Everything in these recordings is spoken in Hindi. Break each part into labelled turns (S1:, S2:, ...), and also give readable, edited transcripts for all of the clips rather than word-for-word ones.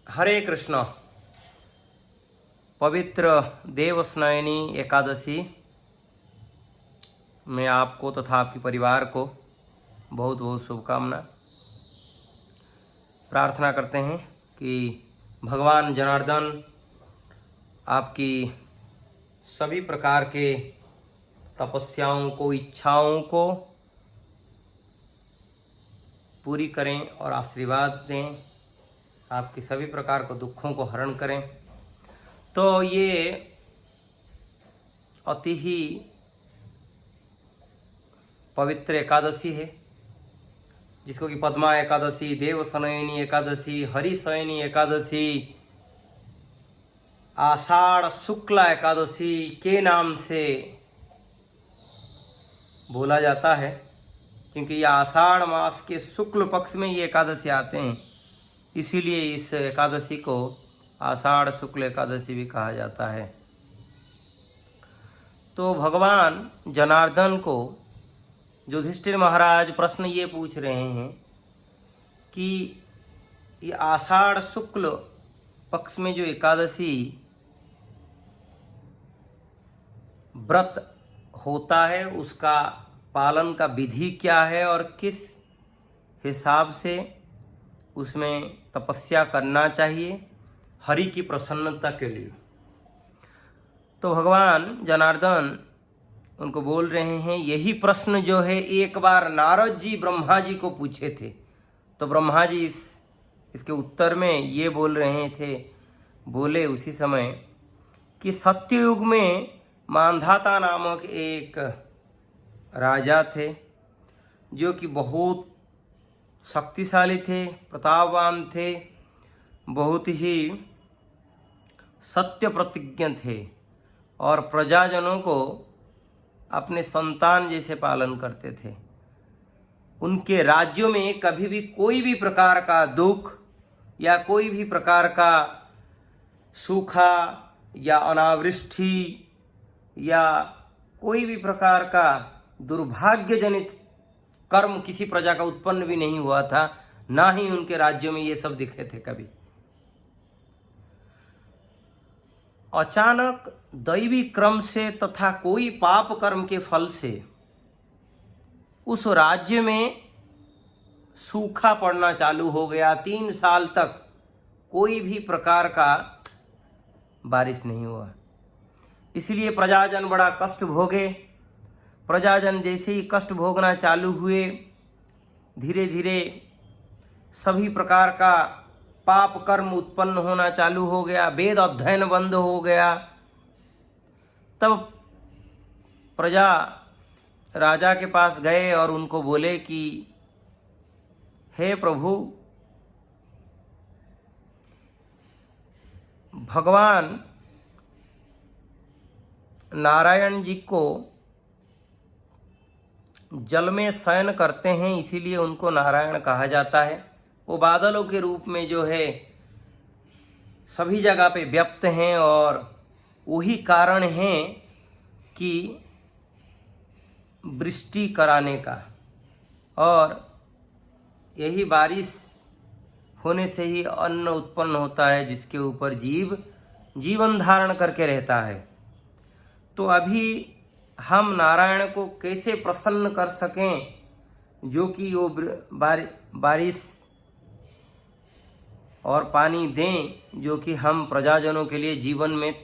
S1: हरे कृष्ण। पवित्र देवस्नयनी एकादशी में आपको तथा आपके परिवार को बहुत बहुत शुभकामना। प्रार्थना करते हैं कि भगवान जनार्दन आपकी सभी प्रकार के तपस्याओं को, इच्छाओं को पूरी करें और आशीर्वाद दें, आपके सभी प्रकार के दुखों को हरण करें। तो ये अति ही पवित्र एकादशी है, जिसको कि पद्मा एकादशी, देवसनयनी एकादशी, हरिशयनी एकादशी, आषाढ़ शुक्ला एकादशी के नाम से बोला जाता है, क्योंकि ये आषाढ़ मास के शुक्ल पक्ष में ये एकादशी आते हैं, इसीलिए इस एकादशी को आषाढ़ शुक्ल एकादशी भी कहा जाता है। तो भगवान जनार्दन को युधिष्ठिर महाराज प्रश्न ये पूछ रहे हैं कि ये आषाढ़ शुक्ल पक्ष में जो एकादशी व्रत होता है उसका पालन का विधि क्या है और किस हिसाब से उसमें तपस्या करना चाहिए हरि की प्रसन्नता के लिए। तो भगवान जनार्दन उनको बोल रहे हैं, यही प्रश्न जो है एक बार नारद जी ब्रह्मा जी को पूछे थे। तो ब्रह्मा जी इसके उत्तर में ये बोल रहे थे, बोले उसी समय कि सत्ययुग में मांधाता नामक एक राजा थे, जो कि बहुत शक्तिशाली थे, प्रतापवान थे, बहुत ही सत्य प्रतिज्ञ थे और प्रजाजनों को अपने संतान जैसे पालन करते थे। उनके राज्यों में कभी भी कोई भी प्रकार का दुख या कोई भी प्रकार का सूखा या अनावृष्टि या कोई भी प्रकार का दुर्भाग्यजनित कर्म किसी प्रजा का उत्पन्न भी नहीं हुआ था, ना ही उनके राज्यों में ये सब दिखे थे कभी। अचानक दैवी क्रम से तथा कोई पाप कर्म के फल से उस राज्य में सूखा पड़ना चालू हो गया। 3 साल तक कोई भी प्रकार का बारिश नहीं हुआ। इसलिए प्रजाजन बड़ा कष्ट भोगे। प्रजाजन जैसे ही कष्ट भोगना चालू हुए, धीरे धीरे सभी प्रकार का पाप कर्म उत्पन्न होना चालू हो गया, वेद अध्ययन बंद हो गया। तब प्रजा राजा के पास गए और उनको बोले कि हे प्रभु, भगवान नारायण जी को जल में शयन करते हैं, इसीलिए उनको नारायण कहा जाता है। वो बादलों के रूप में जो है सभी जगह पे व्याप्त हैं और वही कारण है कि वृष्टि कराने का, और यही बारिश होने से ही अन्न उत्पन्न होता है, जिसके ऊपर जीव जीवन धारण करके रहता है। तो अभी हम नारायण को कैसे प्रसन्न कर सकें, जो कि वो बारिश और पानी दें, जो कि हम प्रजाजनों के लिए जीवन में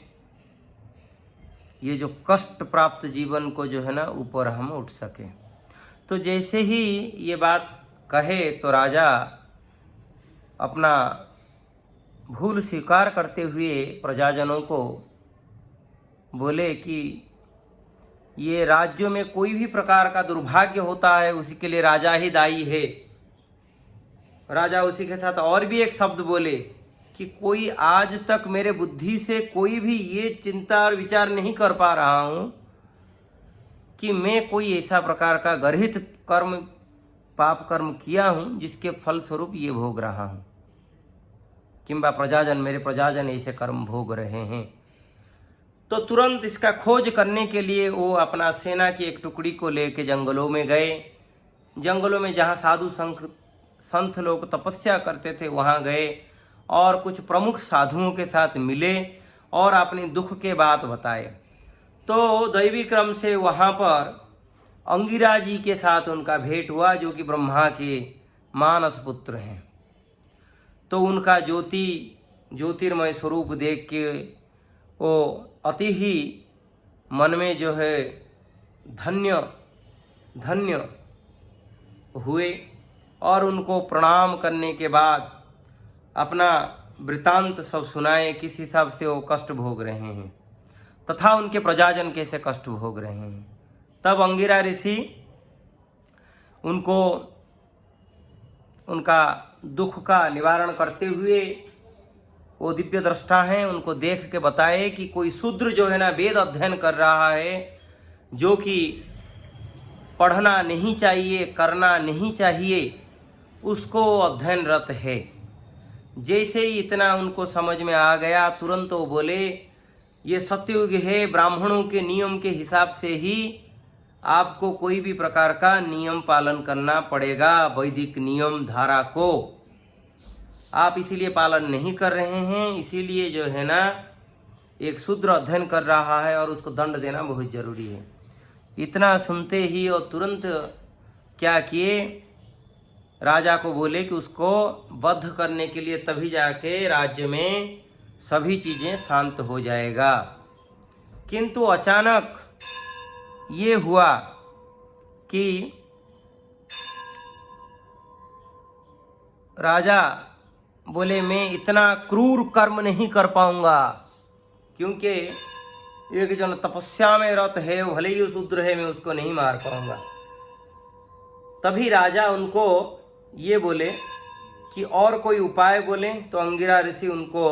S1: ये जो कष्ट प्राप्त जीवन को जो है ना ऊपर हम उठ सकें। तो जैसे ही ये बात कहे तो राजा अपना भूल स्वीकार करते हुए प्रजाजनों को बोले कि ये राज्यों में कोई भी प्रकार का दुर्भाग्य होता है, उसी के लिए राजा ही दायी है। राजा उसी के साथ और भी एक शब्द बोले कि कोई आज तक मेरे बुद्धि से कोई भी ये चिंता और विचार नहीं कर पा रहा हूं कि मैं कोई ऐसा प्रकार का गर्हित कर्म, पाप कर्म किया हूं जिसके फल स्वरूप ये भोग रहा हूं, किंबा प्रजाजन, मेरे प्रजाजन ऐसे कर्म भोग रहे हैं। तो तुरंत इसका खोज करने के लिए वो अपना सेना की एक टुकड़ी को लेकर जंगलों में गए। जंगलों में जहाँ साधु संत लोग तपस्या करते थे वहाँ गए और कुछ प्रमुख साधुओं के साथ मिले और अपनी दुख के बात बताए। तो दैवी क्रम से वहाँ पर अंगिरा जी के साथ उनका भेंट हुआ, जो कि ब्रह्मा के मानस पुत्र हैं। तो उनका ज्योतिर्मय स्वरूप देख के वो अति ही मन में जो है धन्य धन्य हुए और उनको प्रणाम करने के बाद अपना वृतांत सब सुनाए, किस हिसाब से वो कष्ट भोग रहे हैं तथा उनके प्रजाजन कैसे कष्ट भोग रहे हैं। तब अंगिरा ऋषि उनको उनका दुख का निवारण करते हुए, वो दिव्य दृष्टा हैं, उनको देख के बताए कि कोई शूद्र जो है ना वेद अध्ययन कर रहा है, जो कि पढ़ना नहीं चाहिए, करना नहीं चाहिए, उसको अध्ययनरत है। जैसे ही इतना उनको समझ में आ गया, तुरंत वो बोले ये सत्ययुग है, ब्राह्मणों के नियम के हिसाब से ही आपको कोई भी प्रकार का नियम पालन करना पड़ेगा। वैदिक नियम धारा को आप इसीलिए पालन नहीं कर रहे हैं, इसीलिए जो है ना एक शूद्र अध्ययन कर रहा है और उसको दंड देना बहुत जरूरी है। इतना सुनते ही और तुरंत क्या किए, राजा को बोले कि उसको वध करने के लिए, तभी जाके राज्य में सभी चीजें शांत हो जाएगा। किंतु अचानक ये हुआ कि राजा बोले मैं इतना क्रूर कर्म नहीं कर पाऊंगा, क्योंकि एक जन तपस्या में रत है, भले ही शूद्र है, मैं उसको नहीं मार पाऊंगा। तभी राजा उनको ये बोले कि और कोई उपाय बोले। तो अंगिरा ऋषि उनको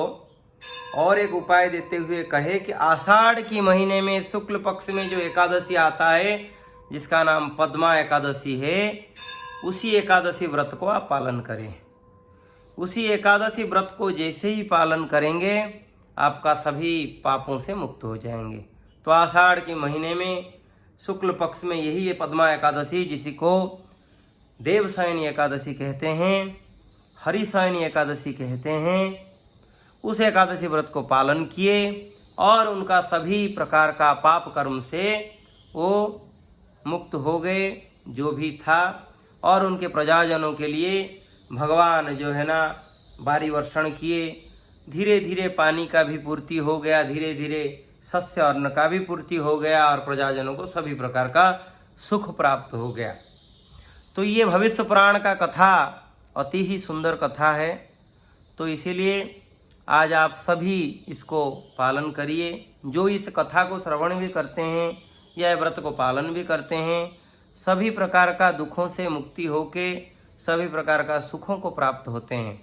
S1: और एक उपाय देते हुए कहे कि आषाढ़ की महीने में शुक्ल पक्ष में जो एकादशी आता है, जिसका नाम पद्मा एकादशी है, उसी एकादशी व्रत को आप पालन करें। उसी एकादशी व्रत को जैसे ही पालन करेंगे, आपका सभी पापों से मुक्त हो जाएंगे। तो आषाढ़ के महीने में शुक्ल पक्ष में यही है पद्मा एकादशी, जिसी को देवशयनी एकादशी कहते हैं, हरिशयनी एकादशी कहते हैं। उस एकादशी व्रत को पालन किए और उनका सभी प्रकार का पाप कर्म से वो मुक्त हो गए, जो भी था। और उनके प्रजाजनों के लिए भगवान जो है ना बारी वर्षण किए, धीरे धीरे पानी का भी पूर्ति हो गया, धीरे धीरे शस्य अन्न का भी पूर्ति हो गया और प्रजाजनों को सभी प्रकार का सुख प्राप्त हो गया। तो ये भविष्य पुराण का कथा अति ही सुंदर कथा है। तो इसीलिए आज आप सभी इसको पालन करिए। जो इस कथा को श्रवण भी करते हैं या व्रत को पालन भी करते हैं, सभी प्रकार का दुखों से मुक्ति होके सभी प्रकार का सुखों को प्राप्त होते हैं।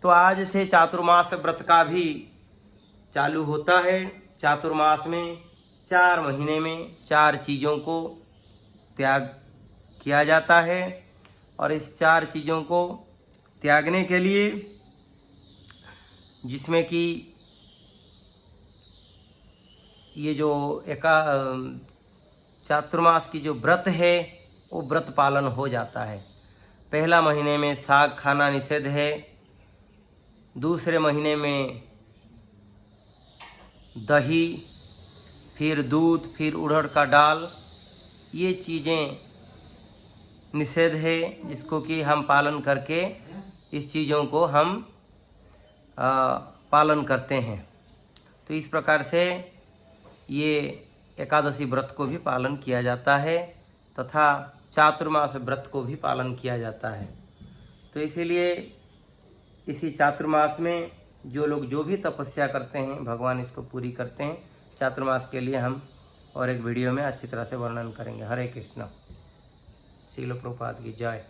S1: तो आज से चातुर्मास व्रत का भी चालू होता है। चातुर्मास में 4 महीने में 4 चीज़ों को त्याग किया जाता है और इस 4 चीज़ों को त्यागने के लिए, जिसमें कि ये जो चातुर्मास की जो व्रत है वो व्रत पालन हो जाता है। पहला महीने में साग खाना निषेध है, दूसरे महीने में दही, फिर दूध, फिर उड़द का दाल, ये चीज़ें निषेध है, जिसको कि हम पालन करके इस चीज़ों को हम पालन करते हैं। तो इस प्रकार से ये एकादशी व्रत को भी पालन किया जाता है तथा चातुर्मास व्रत को भी पालन किया जाता है। तो इसीलिए इसी चातुर्मास में जो लोग जो भी तपस्या करते हैं, भगवान इसको पूरी करते हैं। चातुर्मास के लिए हम और एक वीडियो में अच्छी तरह से वर्णन करेंगे। हरे कृष्ण। श्रील प्रभुपाद की जय।